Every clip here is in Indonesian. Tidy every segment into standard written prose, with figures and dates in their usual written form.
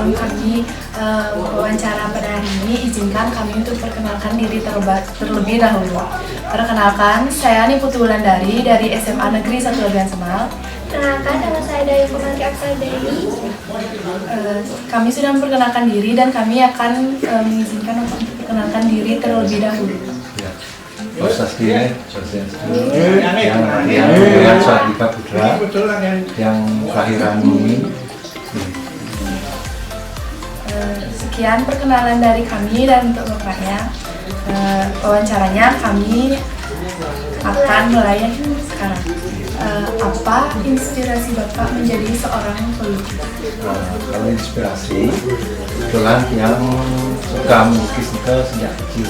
sebelum kami wawancara pada hari ini, izinkan kami untuk perkenalkan diri terlebih dahulu. Perkenalkan, saya Niputu Wulandari dari SMA Negeri 1 Legan Semal. Perkenalkan, nama saya Dayu Pemangki Aksara Dewi. Kami sudah memperkenalkan diri dan kami akan mengizinkan untuk memperkenalkan diri terlebih dahulu. Yang Swadika Putra, yang kelahiran ini. Sekian perkenalan dari kami dan untuk bapaknya. Wawancaranya kami akan mulai sekarang. Apa inspirasi Bapak menjadi seorang pelukis? Kalau inspirasi, kebetulan yang suka melukis itu sejak kecil.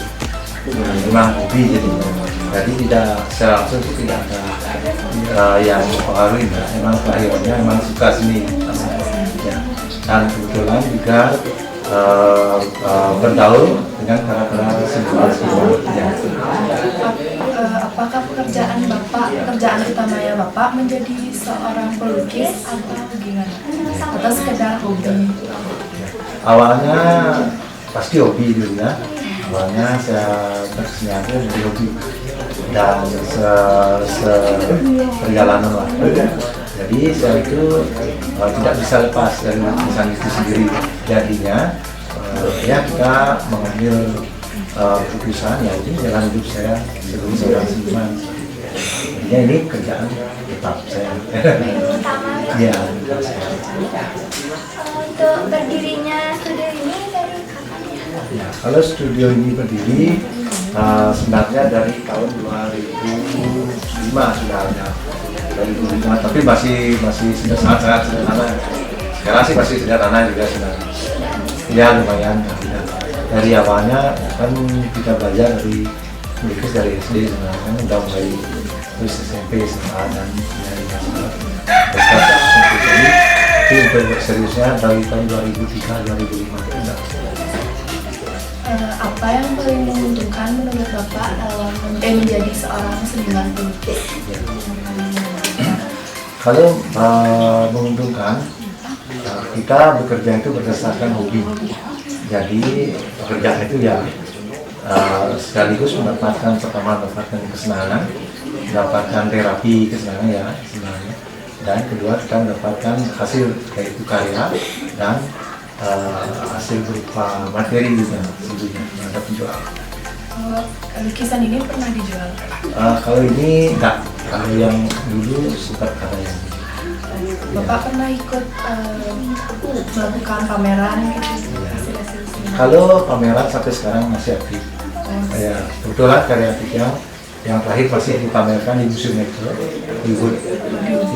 Memang hobi jadi tidak secara langsung itu tidak ada yang mempengaruhi. Memang kelahirannya memang suka seni ya. Dan kebetulan juga bergaul dengan karakter seniman ya. Apakah pekerjaan utamanya Bapak menjadi seorang pelukis atau gimana? Atau sekedar hobi? Awalnya pasti hobi dulu ya. Awalnya saya berkesenian menjadi hobi dan perjalanan waktu. Jadi saya itu tidak bisa lepas dari lukisan itu sendiri. Jadinya ya kita mengambil lukisan ya ini jalan hidup saya sebagai seorang seniman. Jadinya ini kerjaan tetap saya. Ya. Untuk berdirinya studio ini dari kapan ya? Ya, kalau studio ini berdiri sebenarnya dari tahun 2005 sudah ada. 2005, tapi masih sangat sederhana. Sekarang sih masih sederhana juga sebenarnya. Ya lumayan. Dari awalnya kan kita belajar dari melukis dari SD sebenarnya kan udah mulai terus SMP SMA dan dari SMA. Tapi untuk seriusnya dari tahun 2003-2005 kita. Apa yang paling menguntungkan menurut Bapak dalam menjadi seorang seniman pelukis? Kalau menguntungkan, kita bekerja itu berdasarkan hobi. Jadi pekerjaan itu ya sekaligus mendapatkan kesenangan, mendapatkan terapi kesenangan ya sebenarnya. Dan kedua kita mendapatkan hasil yaitu karya dan hasil berupa materi juga tentunya ada penjual. Lukisan ini pernah dijual? Kalau ini enggak, kalau yang dulu sempat ada yang Bapak pernah ikut melakukan pameran gitu? Hasil-hasil seni? Kalau pameran sampai sekarang masih aktif. Ya, kebetulan karya yang terakhir masih dipamerkan di Museum Metro di Ubud.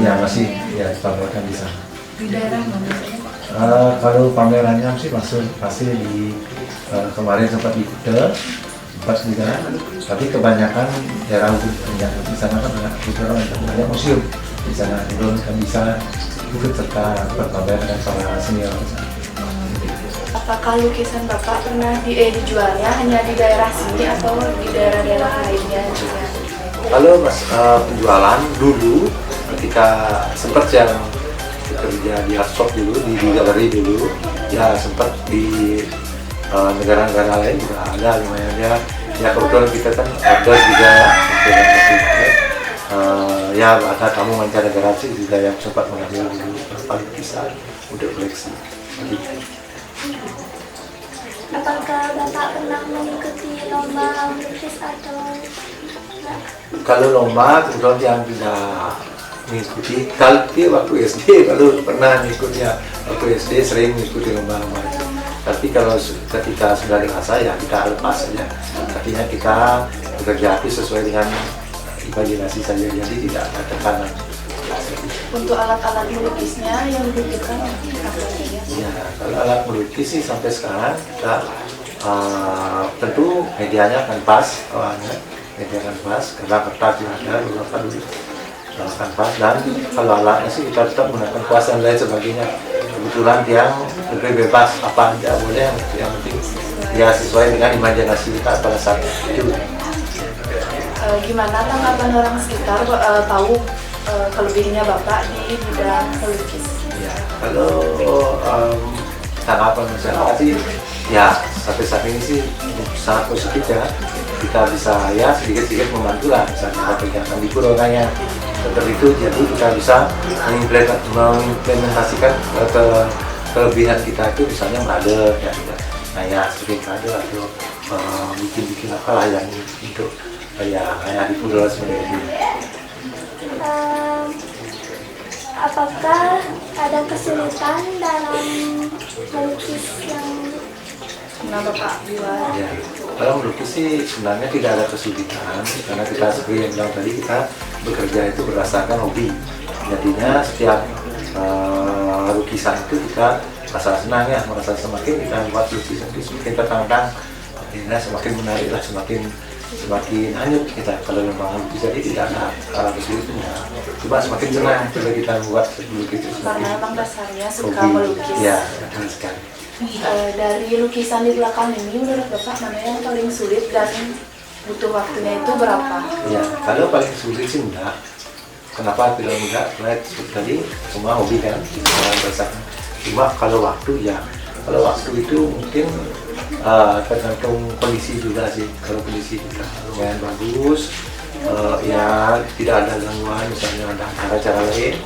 Ya masih ya dipamerkan di sana. Di daerah mana? Kalau pamerannya masih di kemarin sempat di Kuta, sempat juga, tapi kebanyakan daerah Ubud yang di sana kan banyak museum di sana, belum kan bisa ikut serta berpamer dengan para senior. Apakah lukisan Bapak pernah dijualnya hanya di daerah sini atau di daerah-daerah lainnya juga? Kalau penjualan dulu ketika sempat yang bekerja di art shop dulu, di galeri dulu, ya sempat di negara-negara lain juga ada lumayan ya. Ya kebetulan kita kan ada juga ya ada tamu mancanegara sih juga yang sempat mengambil dulu beberapa lukisan untuk koleksi. Apakah Bapak pernah mengikuti lomba melukis atau enggak? Kalau lomba kebetulan yang tidak mengikuti, kalau waktu SD baru pernah mengikutnya, waktu SD sering mengikuti lomba-lomba itu. Tapi kalau ketika sudah dewasa ya kita lepas saja, artinya kita bekerja aktif sesuai dengan imajinasi saja, jadi tidak ada tekanan. Untuk alat-alat melukisnya yang dibutuhkan apa saja? Ya, kalau alat melukis sih sampai sekarang kita tentu medianya kanvas awalnya, media kanvas, karena kertas juga ada beberapa dulu kanvas, dan kalau alatnya sih kita tetap menggunakan kuas dan lain sebagainya. Kebetulan yang lebih bebas apa aja boleh, yang penting ya sesuai dengan imajinasi kita pada saat itu. Gimana tanggapan orang sekitar tahu kelebihannya Bapak di bidang pelukis? Ya, kalau tanggapan masyarakat sih ya sampai saat ini sih sangat positif ya. Kita bisa ya sedikit-sedikit membantu lah misalnya kegiatan di Corona seperti itu, jadi kita bisa mengimplementasikan kelebihan kita itu misalnya meradet ya, nah ya seperti meradet atau bikin apa lah yang untuk ya kayak di Pura seperti itu. Apakah ada kesulitan dalam melukis yang Kenapa Pak Biwa? Ya, kalau melukis sih sebenarnya tidak ada kesulitan karena kita seperti yang bilang tadi, kita bekerja itu berdasarkan hobi. Jadinya setiap lukisan itu kita merasa senang ya, merasa semakin kita buat lukisan itu semakin tertantang, akhirnya semakin menarik lah, semakin hanyut kita kalau memang lukis. Jadi tidak ada kesulitan ya. Cuma semakin senang kalau kita buat lukis itu. Karena memang dasarnya suka hobi. melukis. Ya, betul sekali. Dari lukisan di belakang ini, menurut Bapak mana yang paling sulit dan butuh waktunya itu berapa? Ya, kalau paling sulit sih enggak. Kenapa bilang enggak? Karena seperti tadi semua hobi kan, kita berdasarkan. Cuma kalau waktu ya, kalau waktu itu mungkin tergantung kondisi juga sih. Kalau kondisi kita lumayan bagus, ya tidak ada gangguan, misalnya ada cara-cara lain,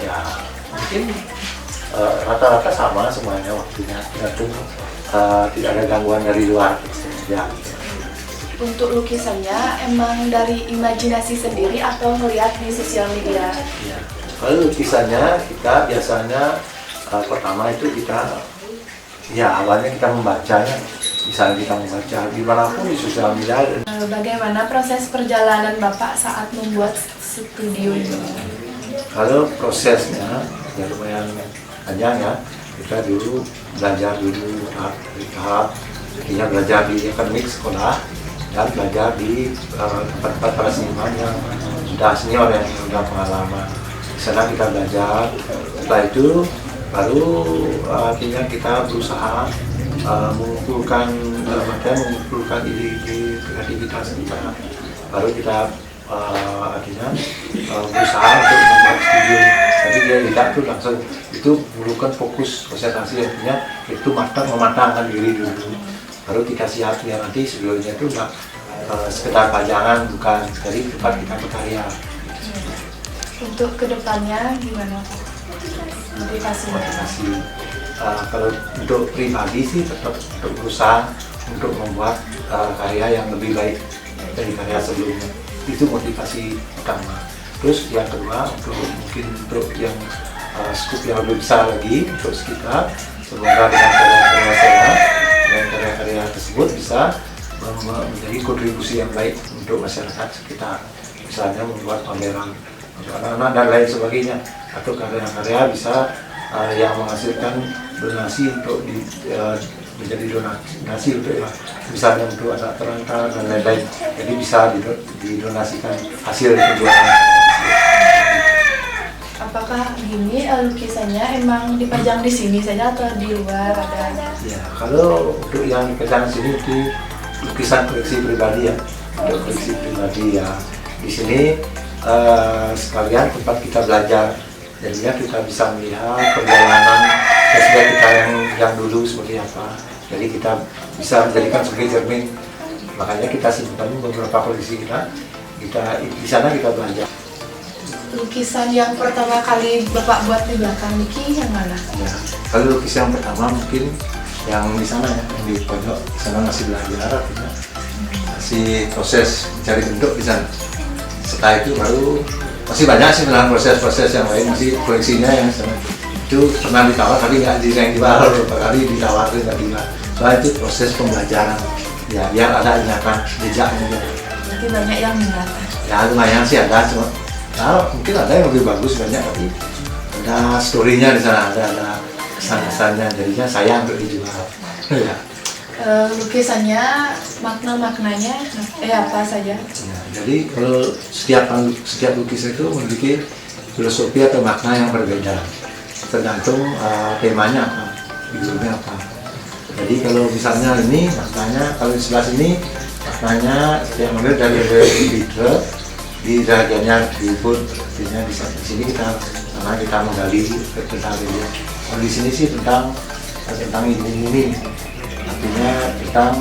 ya mungkin rata-rata sama semuanya waktunya, tergantung tidak ada gangguan dari luar ya. Untuk lukisannya emang dari imajinasi sendiri atau melihat di sosial media? Ya. Kalau lukisannya kita biasanya pertama itu kita ya awalnya kita membacanya, misalnya kita membaca dimanapun di sosial media. Bagaimana proses perjalanan Bapak saat membuat studio ini? Kalau prosesnya ya lumayan panjang ya, kita dulu belajar dulu tahap kita belajar di akademik sekolah dan belajar di tempat-tempat para seniman yang sudah senior, yang sudah pengalaman. Di sana kita belajar, setelah itu baru akhirnya kita berusaha mengumpulkan ide-ide kreativitas kita, baru kita akhirnya berusaha untuk membuat studio. Jadi dia tidak tuh langsung itu memerlukan fokus konsentrasi, artinya itu mematangkan diri dulu, baru kita siap ya nanti studionya itu nggak sekedar pajangan, bukan, jadi tempat kita berkarya. Untuk kedepannya gimana Pak? Motivasi. Kalau untuk pribadi sih tetap berusaha untuk membuat karya yang lebih baik dari karya sebelumnya. Itu motivasi utama. Terus yang kedua, untuk yang skup yang lebih besar lagi untuk kita, semoga dengan karya-karya saya dan karya-karya tersebut bisa menjadi kontribusi yang baik untuk masyarakat sekitar. Misalnya membuat pameran untuk anak-anak dan lain sebagainya, atau karya-karya bisa yang menghasilkan donasi untuk menjadi donasi untuk misalnya untuk anak terlantar dan lain-lain, jadi bisa didonasikan hasil penjualan. Apakah gini lukisannya emang dipajang di sini saja atau di luar ada? Ya, kalau untuk yang dipajang di sini itu lukisan koleksi pribadi ya, untuk koleksi pribadi ya. Di sini sekalian tempat kita belajar, jadinya kita bisa melihat perjalanan keseharian kita yang dulu seperti apa. Jadi kita bisa menjadikan sebagai cermin, makanya kita simpan beberapa koleksi kita di sana kita belajar. Lukisan yang pertama kali Bapak buat di belakang Niki yang mana? Ya, kalau lukisan yang pertama mungkin yang di sana ya, yang di pojok di sana masih belajar, artinya masih proses mencari bentuk di sana. Setelah itu baru masih banyak sih sebenarnya proses-proses yang lain, masih koleksinya yang sana. Itu pernah ditawar tapi nggak dijual, beberapa kali ditawar nggak dijual. Soalnya itu proses pembelajaran, ya biar ada ingatan jejaknya. Berarti banyak yang minat. Ya lumayan sih ada, cuma nah, mungkin ada yang lebih bagus banyak, tapi ada story-nya di sana, ada kesan-kesannya, jadinya sayang untuk dijual. Ya. Lukisannya makna-maknanya apa saja? Ya, jadi kalau setiap lukisan itu memiliki filosofi atau makna yang berbeda, tergantung temanya apa, judulnya apa. Jadi kalau misalnya ini maknanya, kalau di sebelah sini maknanya yang menurut dari Beatles di derajatnya ribut, artinya di sini kita menggali tentang ini. Kalau di sini sih tentang tentang ini. Artinya tentang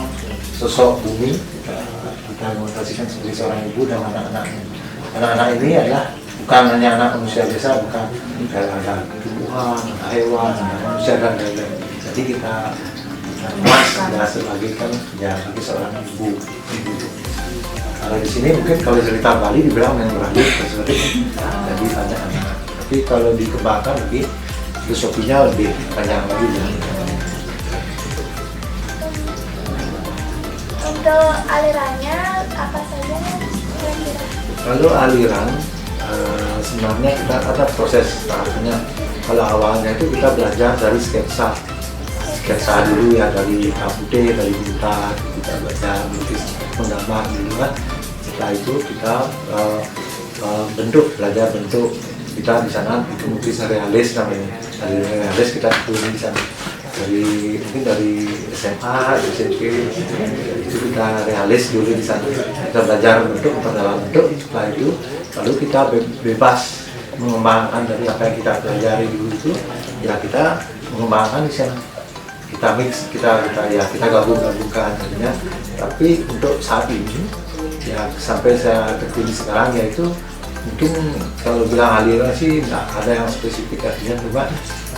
sosok Bumi, kita mengomentasikan sebagai seorang ibu dan anak-anaknya. Anak-anak ini adalah bukan hanya anak manusia biasa, bukan ada tumbuhan, ada hewan, ada manusia dan lain-lain. Jadi kita mas ya sebagai kan ya sebagai seorang ibu. Kalau di sini mungkin kalau cerita Bali dibilang yang berakhir seperti jadi banyak anak. Tapi kalau dikembangkan lebih filosofinya lebih panjang lagi. Untuk alirannya apa saja kira-kira? Kalau aliran sebenarnya kita ada proses tahapnya. Kalau awalnya itu kita belajar dari sketsa dulu ya, dari putih, dari buta, kita belajar melukis, menggambar dulu kan. Setelah itu kita belajar bentuk. Kita di sana itu melukis realis namanya. Dari realis kita turun di sana. Mungkin dari SMA, SMP itu kita realis dulu di sana. Kita belajar bentuk, memperdalam bentuk. Setelah itu lalu kita bebas mengembangkan dari apa yang kita pelajari dulu itu, ya kita mengembangkan di sana. Kita mix, kita gabungkan jadinya. Tapi untuk saat ini ya sampai saya tekuni sekarang yaitu mungkin kalau bilang aliran sih nggak ada yang spesifik, artinya cuma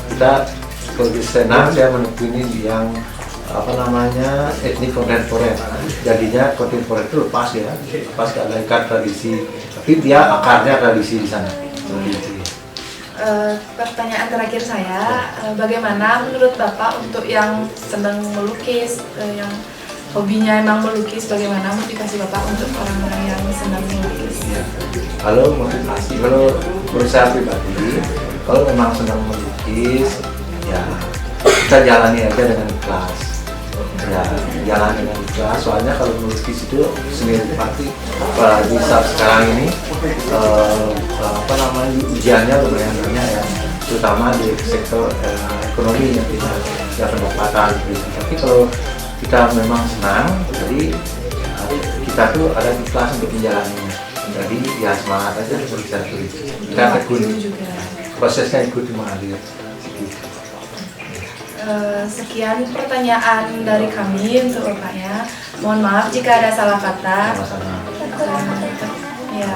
kita kalau di senang saya menekuni yang apa namanya etnik kontemporer. Jadinya kontemporer itu lepas gak ada ikat tradisi, tapi dia akarnya tradisi di sana. Pertanyaan terakhir saya, bagaimana menurut Bapak untuk yang senang melukis, yang hobinya emang melukis, bagaimana motivasi Bapak untuk orang-orang yang senang melukis? Ya. Kalau motivasi, kalau menurut saya pribadi, kalau memang senang melukis, ya kita jalani aja dengan ikhlas. Ya, jalan dengan ikhlas. Soalnya kalau melukis itu seni pasti, apalagi saat sekarang ini, apa namanya ujiannya lumayan banyak ya, terutama di sektor ekonomi yang tidak pendapatan. Tapi kalau kita memang senang, jadi kita tuh ada ikhlas untuk menjalaninya. Jadi ya semangat aja bisa tulis. Kita tekuni, prosesnya ikuti mengalir. Sekian pertanyaan dari kami untuk Bapaknya. Mohon maaf jika ada salah kata, ya,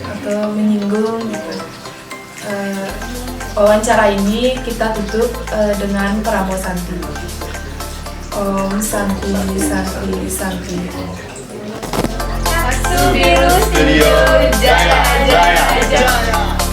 atau menyinggung gitu. Wawancara ini kita tutup dengan Pramu Santi. Om Santi Santi Santi. Biru Studio Jaya Jaya Jaya.